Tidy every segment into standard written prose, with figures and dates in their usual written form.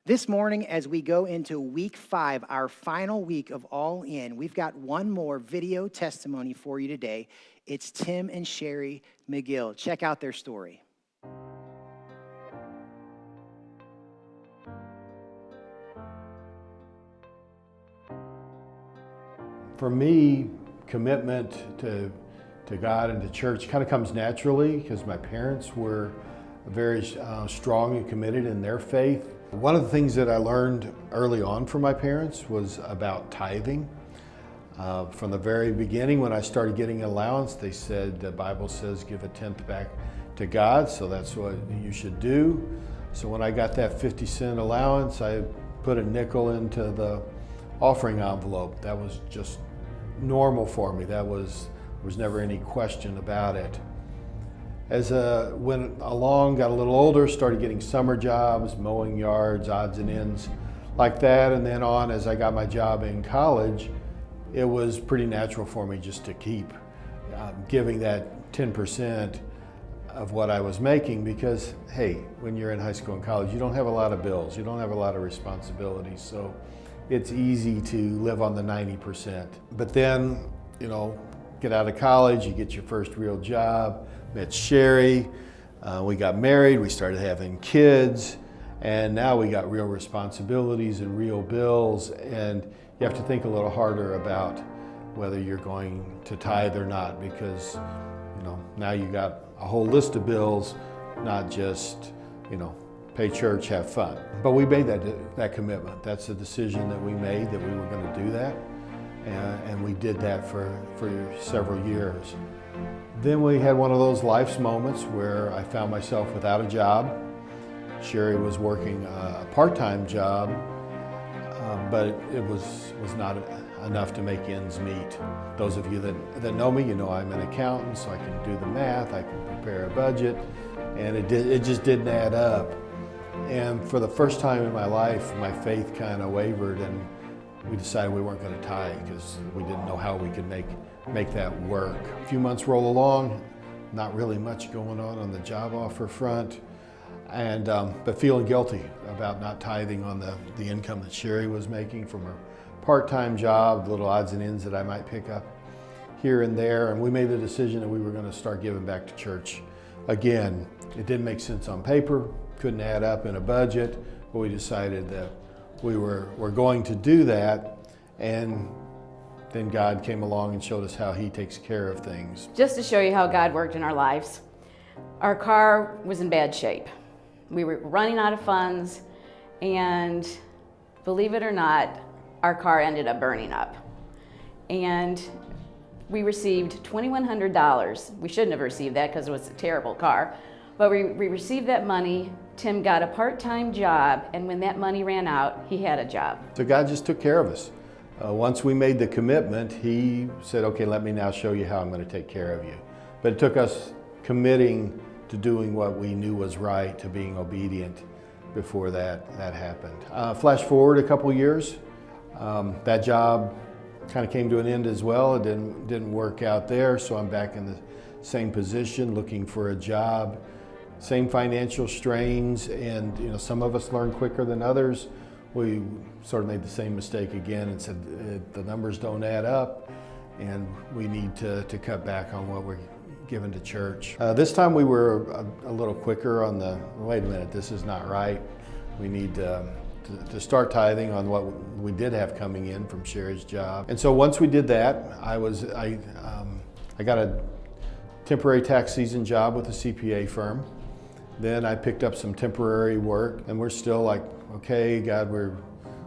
This morning, as we go into week 5, our final week of All In, we've got one more video testimony for you today. It's Tim and Sherry McGill. Check out their story. For me, commitment to God and to church kind of comes naturally because my parents were very strong and committed in their faith. One of the things that I learned early on from my parents was about tithing. From the very beginning, when I started getting an allowance, they said the Bible says give a tenth back to God, so that's what you should do. So when I got that 50-cent allowance, I put a nickel into the offering envelope. That was just normal for me. There was never any question about it. As I went along, got a little older, started getting summer jobs, mowing yards, odds and ends like that, and then on as I got my job in college, it was pretty natural for me just to keep giving that 10% of what I was making because, hey, when you're in high school and college, you don't have a lot of bills, you don't have a lot of responsibilities, so it's easy to live on the 90%. But then, get out of college, you get your first real job, met Sherry, we got married, we started having kids, and now we got real responsibilities and real bills, and you have to think a little harder about whether you're going to tithe or not because, now you got a whole list of bills, not just, pay church, have fun. But we made that commitment. That's a decision that we made that we were going to do that. And we did that for several years. Then we had one of those life's moments where I found myself without a job. Sherry was working a part-time job, but it was not enough to make ends meet. Those of you that know me, I'm an accountant, so I can do the math, I can prepare a budget, and it just didn't add up. And for the first time in my life, my faith kind of wavered, and we decided we weren't going to tithe because we didn't know how we could make that work. A few months roll along, not really much going on the job offer front, and but feeling guilty about not tithing on the income that Sherry was making from her part-time job, little odds and ends that I might pick up here and there. And we made the decision that we were going to start giving back to church. Again, it didn't make sense on paper, couldn't add up in a budget, but we decided that we're going to do that, and then God came along and showed us how He takes care of things. Just to show you how God worked in our lives, our car was in bad shape. We were running out of funds, and believe it or not, our car ended up burning up. And we received $2,100. We shouldn't have received that because it was a terrible car, but we received that money. Tim got a part-time job, and when that money ran out, he had a job. So God just took care of us. Once we made the commitment, He said, okay, let me now show you how I'm going to take care of you. But it took us committing to doing what we knew was right, to being obedient before that happened. Flash forward a couple years, that job kind of came to an end as well. It didn't work out there, so I'm back in the same position, looking for a job. Same financial strains, and some of us learn quicker than others. We sort of made the same mistake again and said the numbers don't add up, and we need to cut back on what we're giving to church. This time we were a little quicker on wait a minute, this is not right. We need to start tithing on what we did have coming in from Sherry's job. And so once we did that, I got a temporary tax season job with a CPA firm. Then I picked up some temporary work, and we're still like, okay, God, we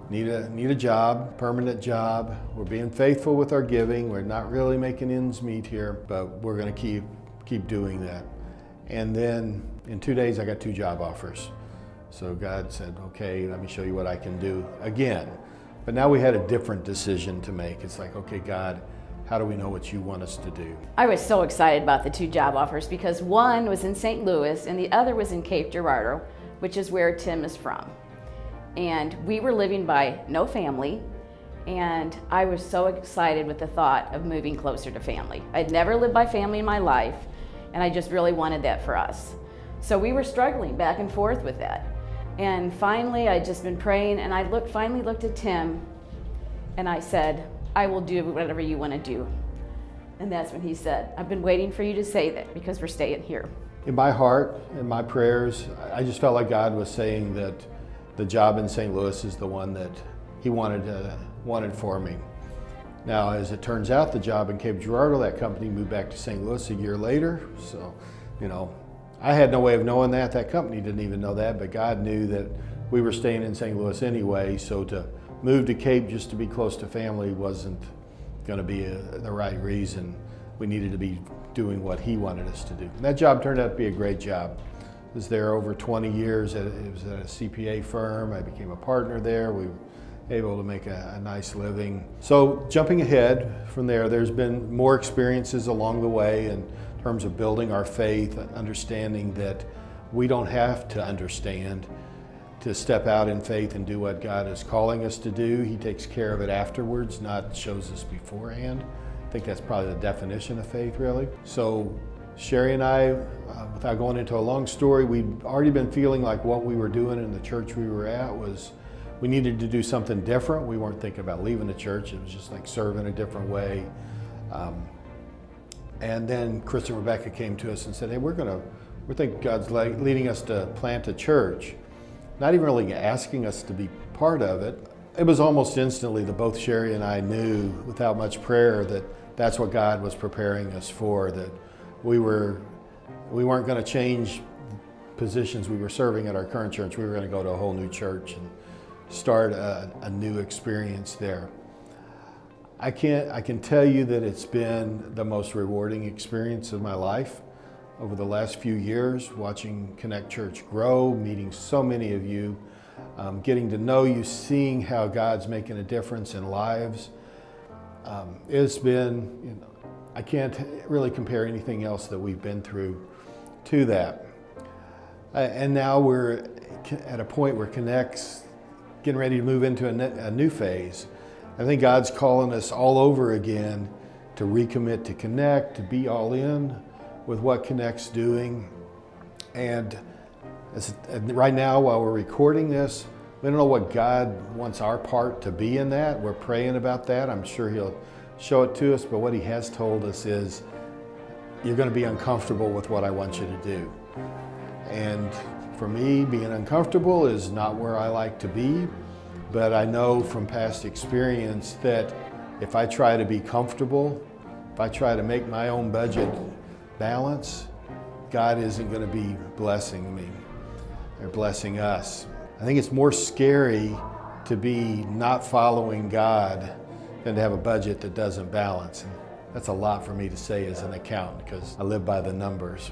need a job, permanent job. We're being faithful with our giving. We're not really making ends meet here, but we're going to keep doing that. And then in 2 days, I got 2 job offers. So God said, okay, let me show you what I can do again. But now we had a different decision to make. It's like, okay, God, how do we know what you want us to do? I was so excited about the 2 job offers because one was in St. Louis and the other was in Cape Girardeau, which is where Tim is from. And we were living by no family, and I was so excited with the thought of moving closer to family. I'd never lived by family in my life, and I just really wanted that for us. So we were struggling back and forth with that. And finally, I'd just been praying, and I finally looked at Tim, and I said, I will do whatever you want to do. And that's when he said, I've been waiting for you to say that because we're staying here. In my heart, in my prayers, I just felt like God was saying that the job in St. Louis is the one that he wanted for me. Now, as it turns out, the job in Cape Girardeau, that company moved back to St. Louis a year later. So, I had no way of knowing that. That company didn't even know that, but God knew that we were staying in St. Louis anyway. So to move to Cape just to be close to family wasn't going to be the right reason. We needed to be doing what he wanted us to do. And that job turned out to be a great job. I was there over 20 years. It was at a CPA firm. I became a partner there. We were able to make a nice living. So jumping ahead from there, there's been more experiences along the way in terms of building our faith, understanding that we don't have to understand to step out in faith and do what God is calling us to do. He takes care of it afterwards, not shows us beforehand. I think that's probably the definition of faith, really. So Sherry and I, without going into a long story, we'd already been feeling like what we were doing in the church we were at was we needed to do something different. We weren't thinking about leaving the church. It was just like serving a different way. And then Chris and Rebecca came to us and said, hey, we think God's leading us to plant a church. Not even really asking us to be part of it. It was almost instantly that both Sherry and I knew without much prayer that that's what God was preparing us for, that we weren't going to change positions we were serving at our current church. We were going to go to a whole new church and start a new experience there. I can tell you that it's been the most rewarding experience of my life over the last few years, watching Connect Church grow, meeting so many of you, getting to know you, seeing how God's making a difference in lives. It's been, I can't really compare anything else that we've been through to that. And now we're at a point where Connect's getting ready to move into a new phase. I think God's calling us all over again to recommit to Connect, to be all in with what Connect's doing. And right now, while we're recording this, we don't know what God wants our part to be in that. We're praying about that. I'm sure He'll show it to us, but what He has told us is, you're going to be uncomfortable with what I want you to do. And for me, being uncomfortable is not where I like to be, but I know from past experience that if I try to be comfortable, if I try to make my own budget balance, God isn't going to be blessing me or blessing us. I think it's more scary to be not following God than to have a budget that doesn't balance. And that's a lot for me to say as an accountant because I live by the numbers.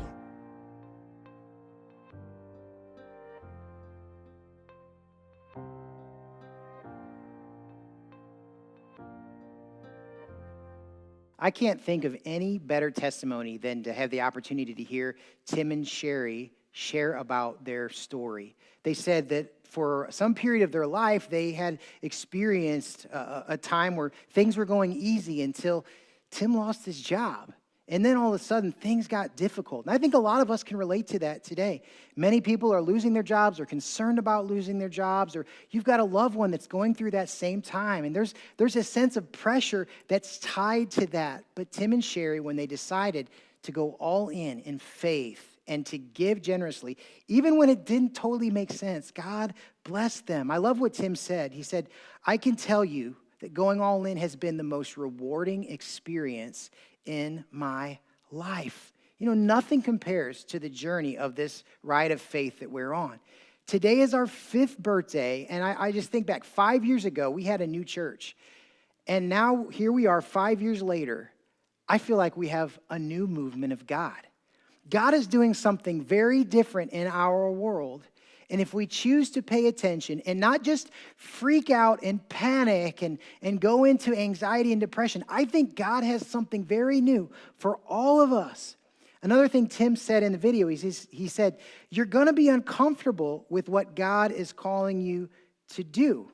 I can't think of any better testimony than to have the opportunity to hear Tim and Sherry share about their story. They said that for some period of their life, they had experienced a time where things were going easy until Tim lost his job. And then all of a sudden, things got difficult. And I think a lot of us can relate to that today. Many people are losing their jobs or concerned about losing their jobs, or you've got a loved one that's going through that same time. And there's a sense of pressure that's tied to that. But Tim and Sherry, when they decided to go all in faith and to give generously, even when it didn't totally make sense, God blessed them. I love what Tim said. He said, I can tell you that going all in has been the most rewarding experience in my life. Nothing compares to the journey of this ride of faith that we're on. Today is our 5th birthday, and I just think back 5 years ago, we had a new church. And now here we are 5 years later. I feel like we have a new movement of God. God is doing something very different in our world. And if we choose to pay attention and not just freak out and panic and go into anxiety and depression, I think God has something very new for all of us. Another thing Tim said in the video, he said, you're going to be uncomfortable with what God is calling you to do.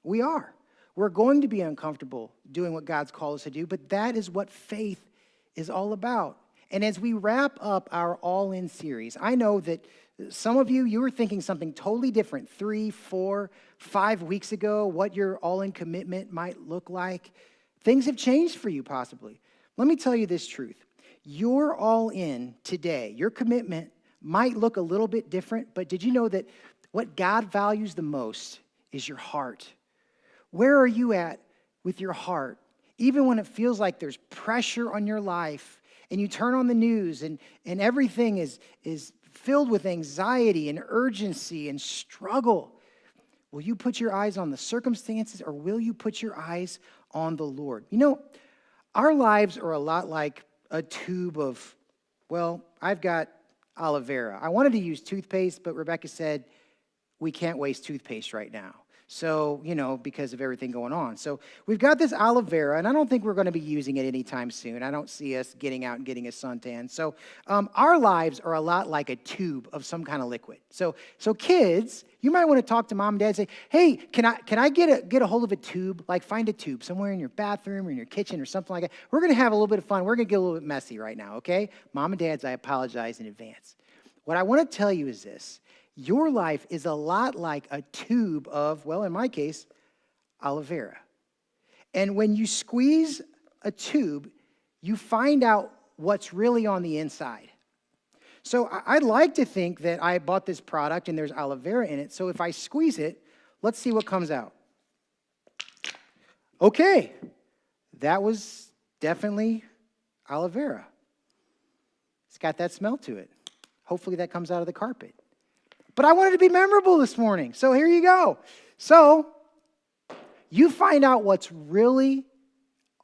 We are. We're going to be uncomfortable doing what God's called us to do, but that is what faith is all about. And as we wrap up our All In series, I know that some of you were thinking something totally different 3, 4, 5 weeks ago, what your All In commitment might look like. Things have changed for you possibly. Let me tell you this truth. Your All In today, your commitment might look a little bit different, but did you know that what God values the most is your heart? Where are you at with your heart? Even when it feels like there's pressure on your life and you turn on the news and everything is filled with anxiety and urgency and struggle, will you put your eyes on the circumstances or will you put your eyes on the Lord? You know, our lives are a lot like a tube of, well, I've got aloe vera. I wanted to use toothpaste, but Rebecca said we can't waste toothpaste right now. So, because of everything going on. So we've got this aloe vera, and I don't think we're going to be using it anytime soon. I don't see us getting out and getting a suntan. So our lives are a lot like a tube of some kind of liquid. So kids, you might want to talk to mom and dad and say, hey, can I get a hold of a tube? Like find a tube somewhere in your bathroom or in your kitchen or something like that. We're going to have a little bit of fun. We're going to get a little bit messy right now, okay? Mom and dads, I apologize in advance. What I want to tell you is this. Your life is a lot like a tube of, well, in my case, aloe vera. And when you squeeze a tube, you find out what's really on the inside. So I'd like to think that I bought this product and there's aloe vera in it. So if I squeeze it, let's see what comes out. Okay, that was definitely aloe vera. It's got that smell to it. Hopefully that comes out of the carpet. But I wanted to be memorable this morning, so here you go. So you find out what's really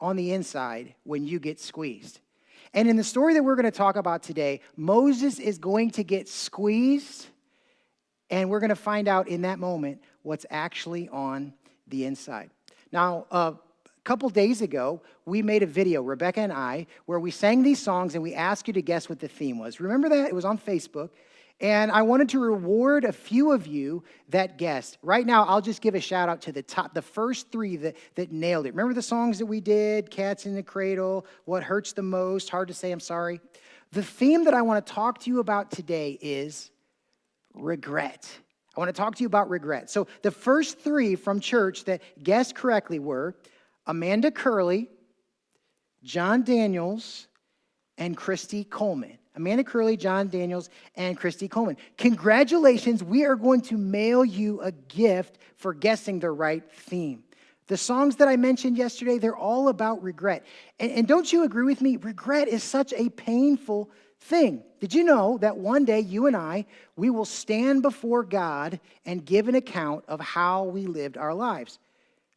on the inside when you get squeezed. And in the story that we're going to talk about today, Moses is going to get squeezed, and we're going to find out in that moment what's actually on the inside. Now, a couple days ago, we made a video, Rebecca and I, where we sang these songs and we asked you to guess what the theme was. Remember that? It was on Facebook. And I wanted to reward a few of you that guessed. Right now, I'll just give a shout out to the first 3 that nailed it. Remember the songs that we did? Cats in the Cradle, What Hurts the Most, Hard to Say I'm Sorry. The theme that I want to talk to you about today is regret. I want to talk to you about regret. So the first 3 from church that guessed correctly were Amanda Curley, John Daniels, and Christy Coleman. Amanda Curley, John Daniels, and Christy Coleman. Congratulations, we are going to mail you a gift for guessing the right theme. The songs that I mentioned yesterday, they're all about regret. And don't you agree with me? Regret is such a painful thing. Did you know that one day you and we will stand before God and give an account of how we lived our lives?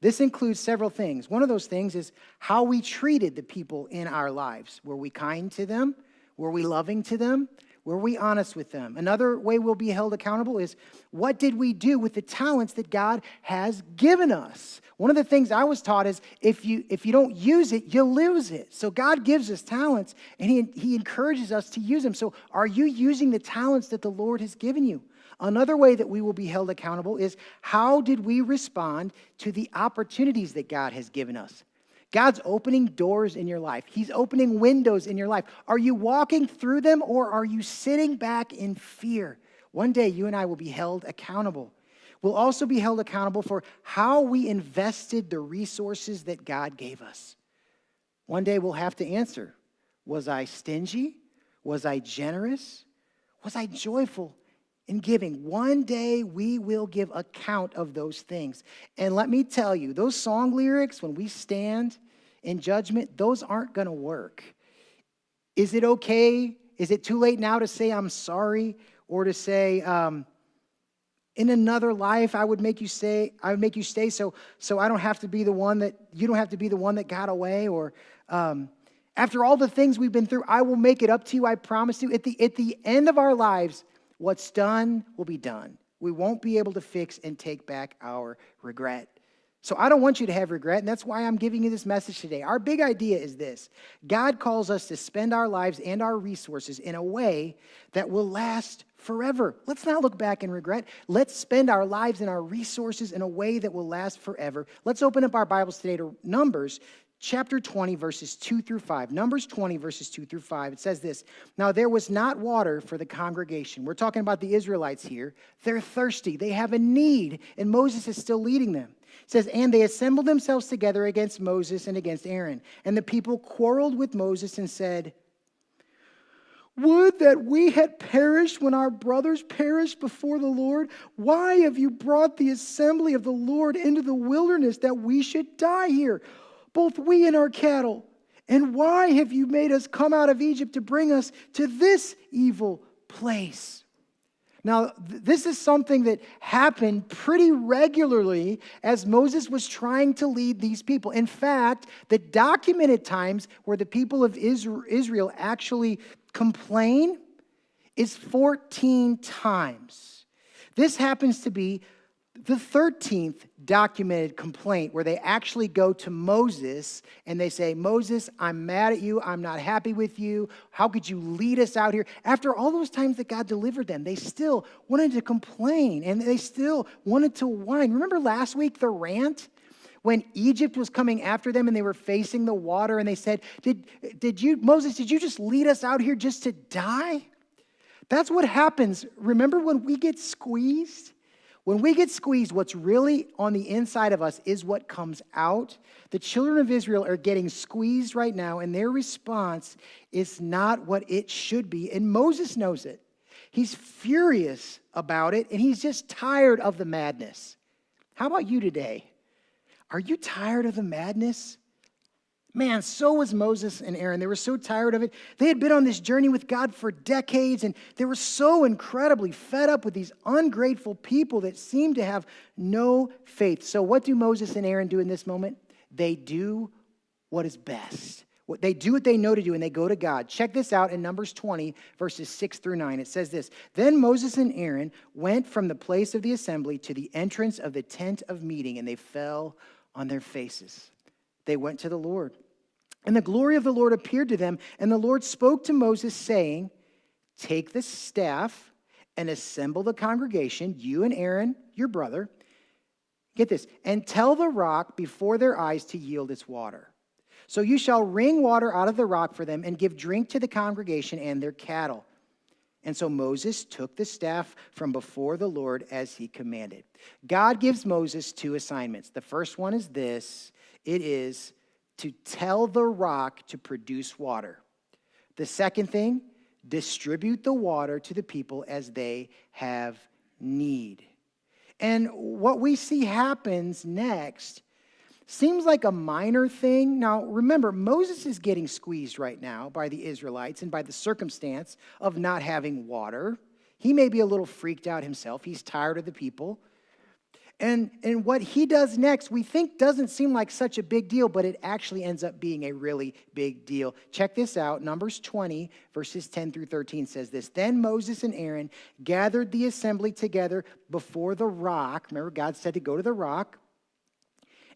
This includes several things. One of those things is how we treated the people in our lives. Were we kind to them? Were we loving to them? Were we honest with them? Another way we'll be held accountable is what did we do with the talents that God has given us? One of the things I was taught is if you don't use it, you'll lose it. So God gives us talents and he encourages us to use them. So are you using the talents that the Lord has given you? Another way that we will be held accountable is how did we respond to the opportunities that God has given us? God's opening doors in your life. He's opening windows in your life. Are you walking through them or are you sitting back in fear? One day you and I will be held accountable. We'll also be held accountable for how we invested the resources that God gave us. One day we'll have to answer, was I stingy? Was I generous? Was I joyful in giving? One day we will give account of those things. And let me tell you, those song lyrics, when we stand in judgment, those aren't going to work. Is it okay? Is it too late now to say I'm sorry or to say in another life I would make you stay so I don't have to be the one that you don't have to be the one that got away, or after all the things we've been through, I will make it up to you, I promise you. At the end of our lives, what's done will be done. We won't be able to fix and take back our regret. So I don't want you to have regret, and that's why I'm giving you this message today. Our big idea is this. God calls us to spend our lives and our resources in a way that will last forever. Let's not look back and regret. Let's spend our lives and our resources in a way that will last forever. Let's open up our Bibles today to Numbers chapter 20, verses 2 through 5. Numbers 20, verses 2 through 5. It says this, "Now there was not water for the congregation." We're talking about the Israelites here. They're thirsty. They have a need, and Moses is still leading them. It says, "And they assembled themselves together against Moses and against Aaron. And the people quarreled with Moses and said, 'Would that we had perished when our brothers perished before the Lord. Why have you brought the assembly of the Lord into the wilderness that we should die here, both we and our cattle? And why have you made us come out of Egypt to bring us to this evil place?'" Now, this is something that happened pretty regularly as Moses was trying to lead these people. In fact, the documented times where the people of Israel actually complain is 14 times. This happens to be the 13th documented complaint where they actually go to Moses and they say, "Moses, I'm mad at you. I'm not happy with you. How could you lead us out here?" After all those times that God delivered them, they still wanted to complain and they still wanted to whine. Remember last week, the rant? When Egypt was coming after them and they were facing the water and they said, Moses, did you just lead us out here just to die?" That's what happens. Remember when we get squeezed? When we get squeezed, what's really on the inside of us is what comes out. The children of Israel are getting squeezed right now, and their response is not what it should be. And Moses knows it. He's furious about it, and he's just tired of the madness. How about you today? Are you tired of the madness? Man, so was Moses and Aaron. They were so tired of it. They had been on this journey with God for decades, and they were so incredibly fed up with these ungrateful people that seemed to have no faith. So what do Moses and Aaron do in this moment? They do what is best. They do what they know to do, and they go to God. Check this out in Numbers 20, verses 6 through 9. It says this, "Then Moses and Aaron went from the place of the assembly to the entrance of the tent of meeting, and they fell on their faces. They went to the Lord. And the glory of the Lord appeared to them, and the Lord spoke to Moses, saying, 'Take the staff and assemble the congregation, you and Aaron, your brother.' Get this, 'and tell the rock before their eyes to yield its water. So you shall wring water out of the rock for them and give drink to the congregation and their cattle.' And so Moses took the staff from before the Lord as he commanded." God gives Moses two assignments. The first one is this. It is to tell the rock to produce water. The second thing, distribute the water to the people as they have need. And what we see happens next seems like a minor thing. Now, remember, Moses is getting squeezed right now by the Israelites and by the circumstance of not having water. He may be a little freaked out himself. He's tired of the people. And what he does next, we think doesn't seem like such a big deal, but it actually ends up being a really big deal. Check this out. Numbers 20, verses 10 through 13 says this. "Then Moses and Aaron gathered the assembly together before the rock." Remember, God said to go to the rock.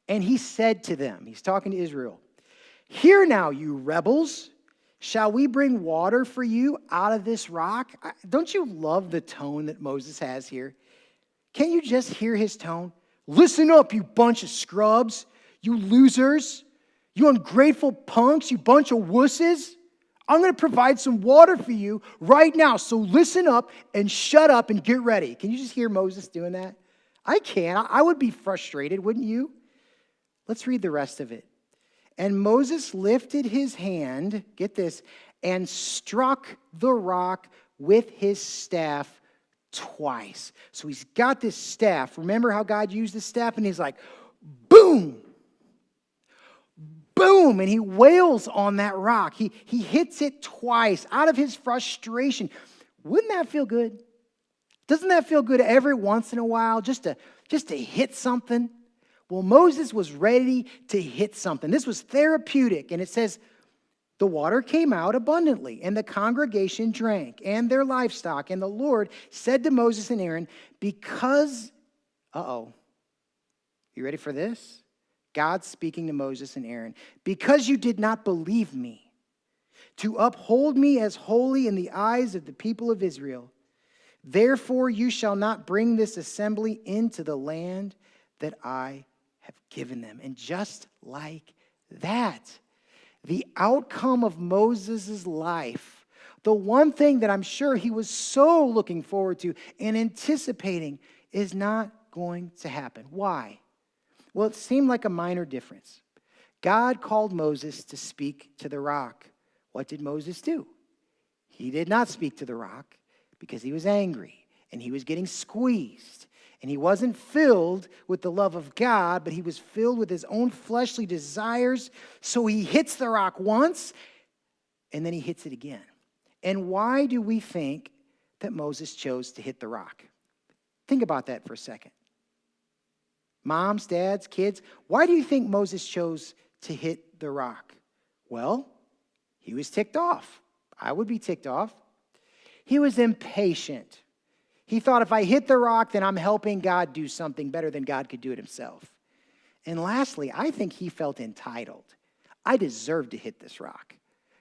"And he said to them," he's talking to Israel, "Hear now, you rebels, shall we bring water for you out of this rock?" Don't you love the tone that Moses has here? Can't you just hear his tone? "Listen up, you bunch of scrubs, you losers, you ungrateful punks, you bunch of wusses. I'm going to provide some water for you right now, so listen up and shut up and get ready." Can you just hear Moses doing that? I can. I would be frustrated, wouldn't you? Let's read the rest of it. "And Moses lifted his hand," get this, "and struck the rock with his staff twice." So he's got this staff. Remember how God used the staff? And he's like, boom, boom, and he wails on that rock. He hits it twice out of his frustration. Wouldn't that feel good? Doesn't that feel good every once in a while just to hit something? Well, Moses was ready to hit something. This was therapeutic, and it says, "The water came out abundantly, and the congregation drank, and their livestock. And the Lord said to Moses and Aaron, because," you ready for this? God speaking to Moses and Aaron, "because you did not believe me, to uphold me as holy in the eyes of the people of Israel, therefore you shall not bring this assembly into the land that I have given them." And just like that. The outcome of Moses' life, the one thing that I'm sure he was so looking forward to and anticipating, is not going to happen. Why? Well, it seemed like a minor difference. God called Moses to speak to the rock. What did Moses do? He did not speak to the rock because he was angry and he was getting squeezed. And he wasn't filled with the love of God, but he was filled with his own fleshly desires. So he hits the rock once, and then he hits it again. And why do we think that Moses chose to hit the rock? Think about that for a second. Moms, dads, kids, why do you think Moses chose to hit the rock? Well, he was ticked off. I would be ticked off. He was impatient. He thought, if I hit the rock, then I'm helping God do something better than God could do it himself. And lastly, I think he felt entitled. I deserve to hit this rock.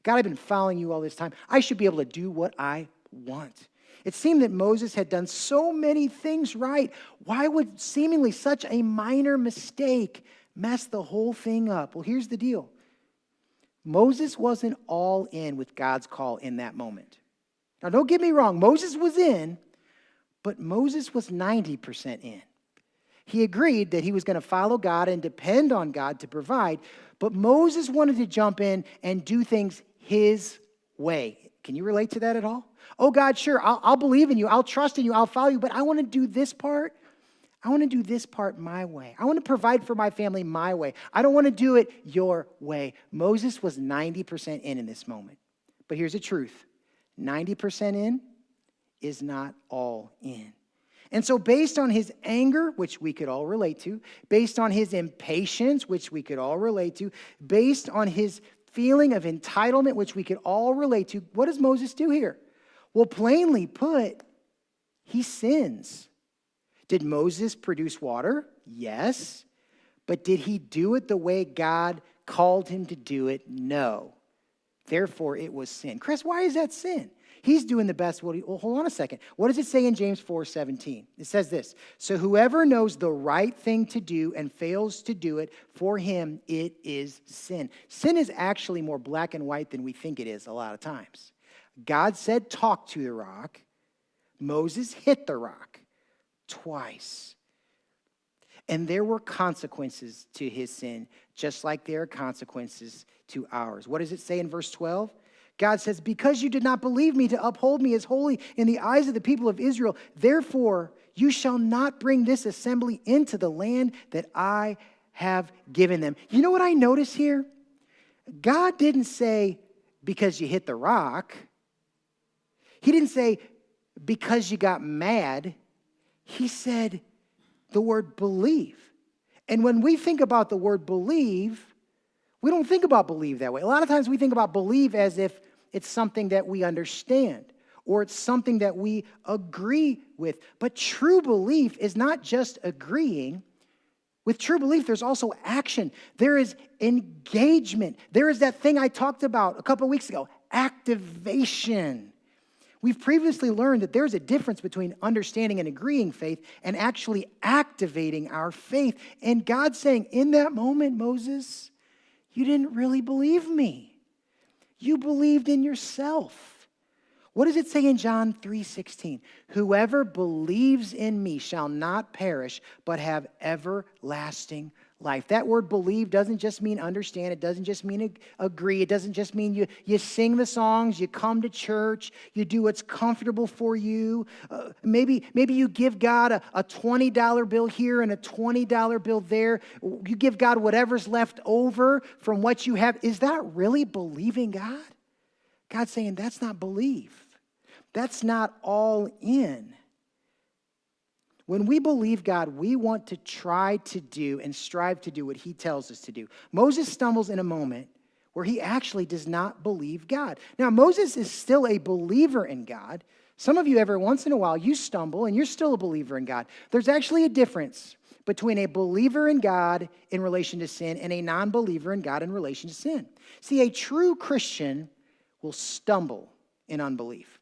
God, I've been following you all this time. I should be able to do what I want. It seemed that Moses had done so many things right. Why would seemingly such a minor mistake mess the whole thing up? Well, here's the deal. Moses wasn't all in with God's call in that moment. Now, don't get me wrong. Moses was in, but Moses was 90% in. He agreed that he was going to follow God and depend on God to provide, but Moses wanted to jump in and do things his way. Can you relate to that at all? Oh, God, sure, I'll believe in you. I'll trust in you. I'll follow you, but I want to do this part. I want to do this part my way. I want to provide for my family my way. I don't want to do it your way. Moses was 90% in this moment. But here's the truth. 90% in is not all in. And so based on his anger, which we could all relate to, based on his impatience, which we could all relate to, based on his feeling of entitlement, which we could all relate to, what does Moses do here? Well, plainly put, he sins. Did Moses produce water? Yes. But did he do it the way God called him to do it? No. Therefore, it was sin. Chris, why is that sin? He's doing the best. Well, hold on a second. What does it say in James 4:17? It says this: so whoever knows the right thing to do and fails to do it, for him it is sin. Sin is actually more black and white than we think it is a lot of times. God said, talk to the rock. Moses hit the rock twice. And there were consequences to his sin, just like there are consequences to ours. What does it say in verse 12? God says, because you did not believe me to uphold me as holy in the eyes of the people of Israel, therefore you shall not bring this assembly into the land that I have given them. You know what I notice here? God didn't say, because you hit the rock. He didn't say, because you got mad. He said the word believe. And when we think about the word believe, we don't think about believe that way. A lot of times we think about believe as if it's something that we understand or it's something that we agree with. But true belief is not just agreeing. With true belief, there's also action. There is engagement. There is that thing I talked about a couple of weeks ago, activation. We've previously learned that there's a difference between understanding and agreeing faith and actually activating our faith. And God's saying, in that moment, Moses, you didn't really believe me. You believed in yourself. What does it say in John 3:16? Whoever believes in me shall not perish, but have everlasting life. That word believe doesn't just mean understand. It doesn't just mean agree. It doesn't just mean you sing the songs, you come to church, you do what's comfortable for you. Maybe you give God a $20 bill here and a $20 bill there. You give God whatever's left over from what you have. Is that really believing God? God's saying that's not belief. That's not all in. When we believe God, we want to try to do and strive to do what he tells us to do. Moses stumbles in a moment where he actually does not believe God. Now, Moses is still a believer in God. Some of you, every once in a while, you stumble and you're still a believer in God. There's actually a difference between a believer in God in relation to sin and a non-believer in God in relation to sin. See, a true Christian will stumble in unbelief.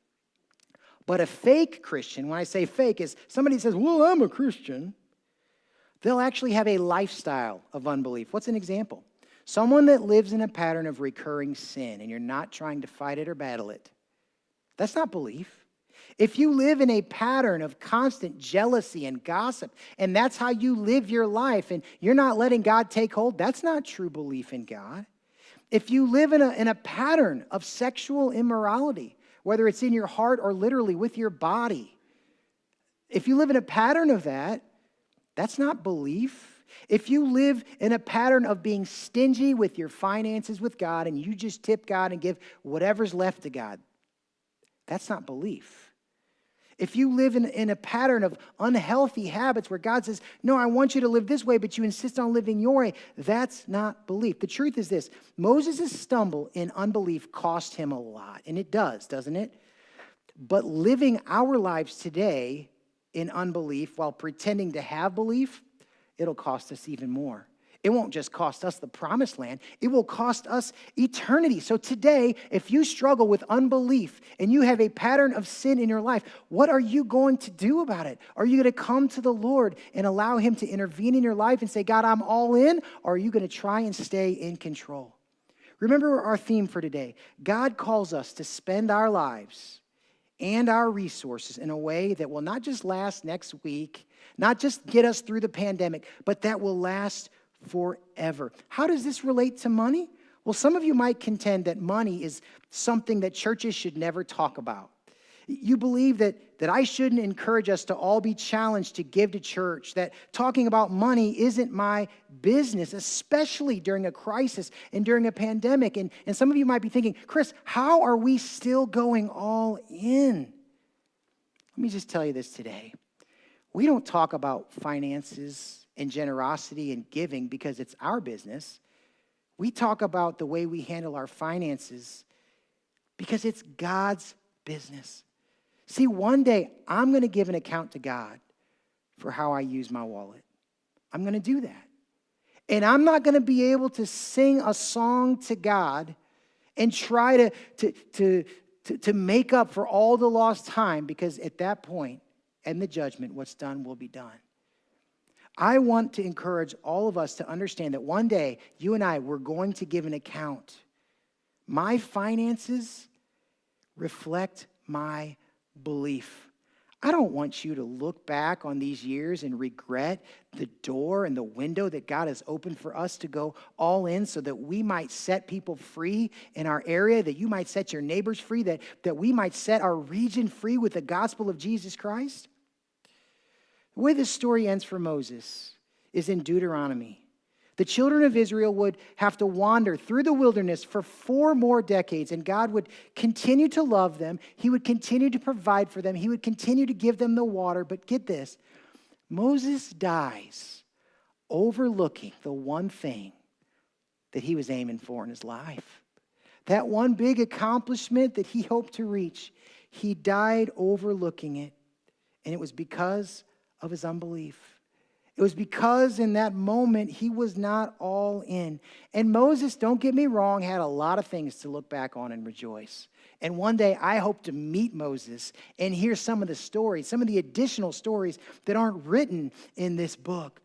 But a fake Christian, when I say fake, is somebody says, well, I'm a Christian. They'll actually have a lifestyle of unbelief. What's an example? someone that lives in a pattern of recurring sin and you're not trying to fight it or battle it, that's not belief. If you live in a pattern of constant jealousy and gossip, and that's how you live your life, and you're not letting God take hold, that's not true belief in God. If you live in a pattern of sexual immorality, whether it's in your heart or literally with your body, if you live in a pattern of that, that's not belief. If you live in a pattern of being stingy with your finances with God and you just tip God and give whatever's left to God, that's not belief. If you live in a pattern of unhealthy habits where God says, no, I want you to live this way, but you insist on living your way, that's not belief. The truth is this: Moses' stumble in unbelief cost him a lot, and it does, doesn't it? But living our lives today in unbelief while pretending to have belief, it'll cost us even more. It won't just cost us the promised land, it will cost us eternity. So today, if you struggle with unbelief and you have a pattern of sin in your life, what are you going to do about it? Are you going to come to the Lord and allow him to intervene in your life and say, God, I'm all in? Or are you going to try and stay in control? Remember our theme for today. God calls us to spend our lives and our resources in a way that will not just last next week, not just get us through the pandemic, but that will last forever. How does this relate to money? Well, some of you might contend that money is something that churches should never talk about. You believe that I shouldn't encourage us to all be challenged to give to church, that talking about money isn't my business, especially during a crisis and during a pandemic. And some of you might be thinking, Chris, how are we still going all in? Let me just tell you this today. We don't talk about finances and generosity and giving because it's our business. We talk about the way we handle our finances because it's God's business. See, one day I'm going to give an account to God for how I use my wallet. I'm going to do that. And I'm not going to be able to sing a song to God and try to make up for all the lost time, because at that point, and the judgment, what's done will be done. I want to encourage all of us to understand that one day, you and I, we're going to give an account. My finances reflect my belief. I don't want you to look back on these years and regret the door and the window that God has opened for us to go all in so that we might set people free in our area, that you might set your neighbors free, that we might set our region free with the gospel of Jesus Christ. The way this story ends for Moses is in Deuteronomy. The children of Israel would have to wander through the wilderness for 4 more decades, and God would continue to love them. He would continue to provide for them. He would continue to give them the water. But get this, Moses dies overlooking the one thing that he was aiming for in his life. That one big accomplishment that he hoped to reach, he died overlooking it. And it was because of his unbelief. It was because in that moment he was not all in. And Moses, don't get me wrong, had a lot of things to look back on and rejoice. And one day I hope to meet Moses and hear some of the stories, some of the additional stories that aren't written in this book.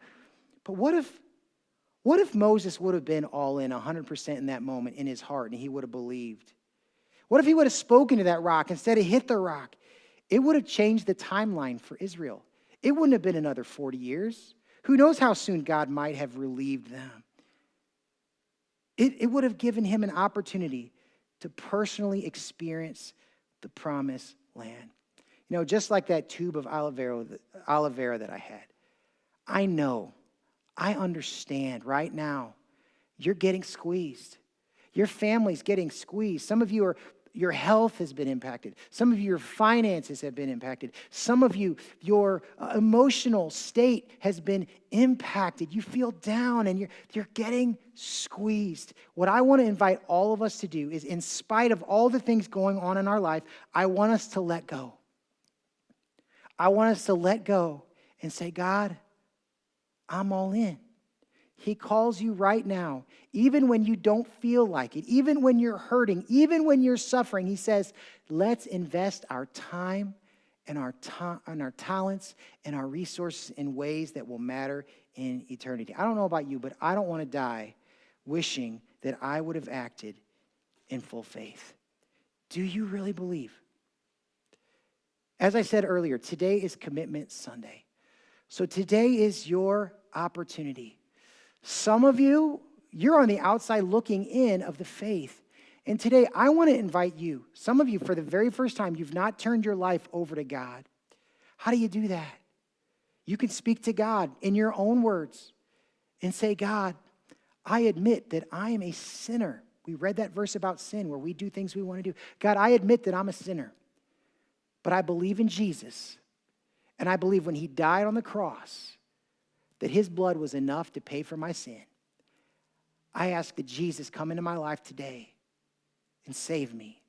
But what if Moses would have been all in 100% in that moment in his heart and he would have believed? What if he would have spoken to that rock instead of hit the rock? It would have changed the timeline for Israel. It wouldn't have been another 40 years. Who knows how soon God might have relieved them. It would have given him an opportunity to personally experience the promised land. You know, just like that tube of aloe vera that I had. I understand right now, you're getting squeezed. Your family's getting squeezed. Some of you your health has been impacted. Some of your finances have been impacted. Some of you, your emotional state has been impacted. You feel down and you're getting squeezed. What I want to invite all of us to do is, in spite of all the things going on in our life, I want us to let go. I want us to let go and say, God, I'm all in. He calls you right now, even when you don't feel like it, even when you're hurting, even when you're suffering. He says, let's invest our time and our talents and our resources in ways that will matter in eternity. I don't know about you, but I don't want to die wishing that I would have acted in full faith. Do you really believe? As I said earlier, today is Commitment Sunday. So today is your opportunity. Some of you, you're on the outside looking in of the faith. And today I want to invite you, some of you for the very first time, you've not turned your life over to God. How do you do that? You can speak to God in your own words and say, God, I admit that I am a sinner. We read that verse about sin where we do things we want to do. God, I admit that I'm a sinner, but I believe in Jesus. And I believe when he died on the cross, that his blood was enough to pay for my sin. I ask that Jesus come into my life today and save me.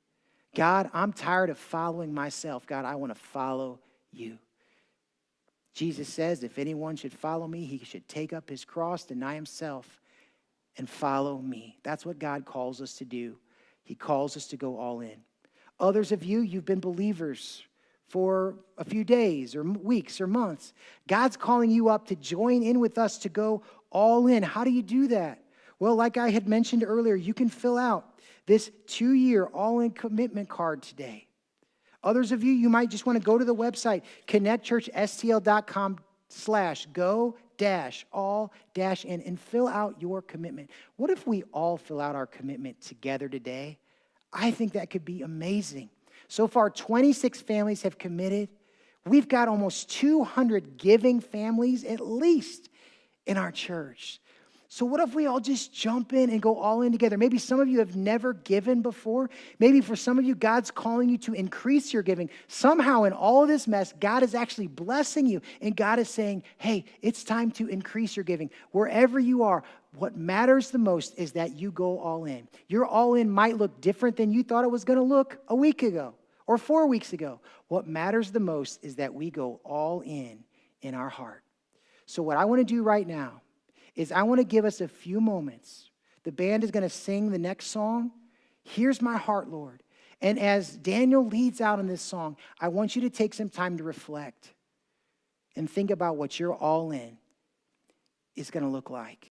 God, I'm tired of following myself. God, I want to follow you. Jesus says, if anyone should follow me, he should take up his cross, deny himself, and follow me. That's what God calls us to do. He calls us to go all in. Others of you, you've been believers for a few days or weeks or months. God's calling you up to join in with us to go all in. How do you do that? Well, like I had mentioned earlier, you can fill out this 2-year all-in commitment card today. Others of you, you might just want to go to the website, connectchurchstl.com/go-all-in and fill out your commitment. What if we all fill out our commitment together today? I think that could be amazing. So far, 26 families have committed. We've got almost 200 giving families, at least, in our church. So what if we all just jump in and go all in together? Maybe some of you have never given before. Maybe for some of you, God's calling you to increase your giving. Somehow in all of this mess, God is actually blessing you. And God is saying, hey, it's time to increase your giving. Wherever you are, what matters the most is that you go all in. Your all in might look different than you thought it was going to look a week ago or 4 weeks ago. What matters the most is that we go all in our heart. So what I want to do right now is I want to give us a few moments. The band is going to sing the next song. Here's my heart, Lord. And as Daniel leads out in this song, I want you to take some time to reflect and think about what your all in is going to look like.